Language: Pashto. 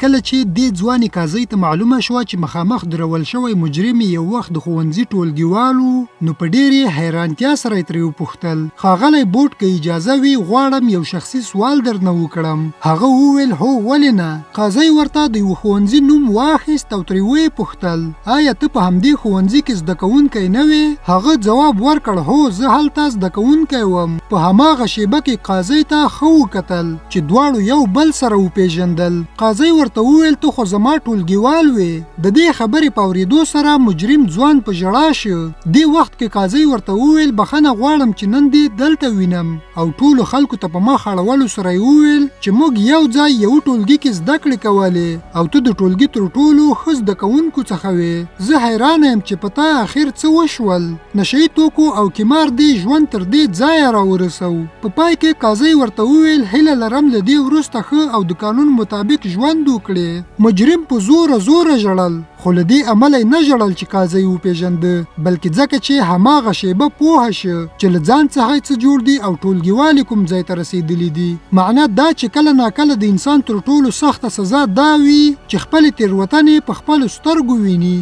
کله چې دې ځواني قاضي ته معلومه شوه چې مخامخ درول شوی مجرم یو وخت د ښوونځي ټولګیوالو، نو په ډېرې حیرانتیا سره یې ترې وپوښتل: ښاغلی بوټ که اجازه وي غواړم یو شخصي سوال درنه وکړم. هغه وویل: هو ولې نه. قاضي ورته د یو ښوونځي نوم واخیست او ترې ویې پوښتل: آیا ته په همدې ښوونځي کې زده کوونکی نه وې؟ هغه ځواب ورکړ: هو زه هلته زده کوونکی وم. په هماغه شیبه کې قاضي ته ښه وکتل چې دواړو یو بل سره وپېژندل. قاضي ورته وویل: ته خو زما ټولګیوال وې. د دې خبرې په اورېدو سره مجرم ځوان په ژړا شو. دې وخت کې قاضي ورته وویل: بخښنه غواړم چې نن دې دلته وینم. او ټولو خلکو ته په مخ اړولو سره یې وویل چې موږ یو ځای یو ټولګي کې زده کړې کولې او ته د ټولګي تر ټولو ښه زده کوونکو څخه وې. زه حیرانه یم چې په تا اخر څه وشول. نشهیي توکو او قمار دې ژوند تر دې ځایه راورسو. په پای کې قاضي ورته وویل: هیله لرم له دې وروسته ښه او د قانون مطابق ژوند وکړې. مجرم په زوره ژړل، خو له دې امله یې نه ژړل چې قاضي وپېژنده، بلکې ځکه چې هماغه شیبه پوهه شه چې له ځان څخه څه جوړ دي او ټولګیوالې کوم ځای ته رسېدلي دي. معنا دا چې کله ناکله د انسان تر ټولو سخته سزا دا وي چې خپلې تېروتنې په خپلو سترګو ویني.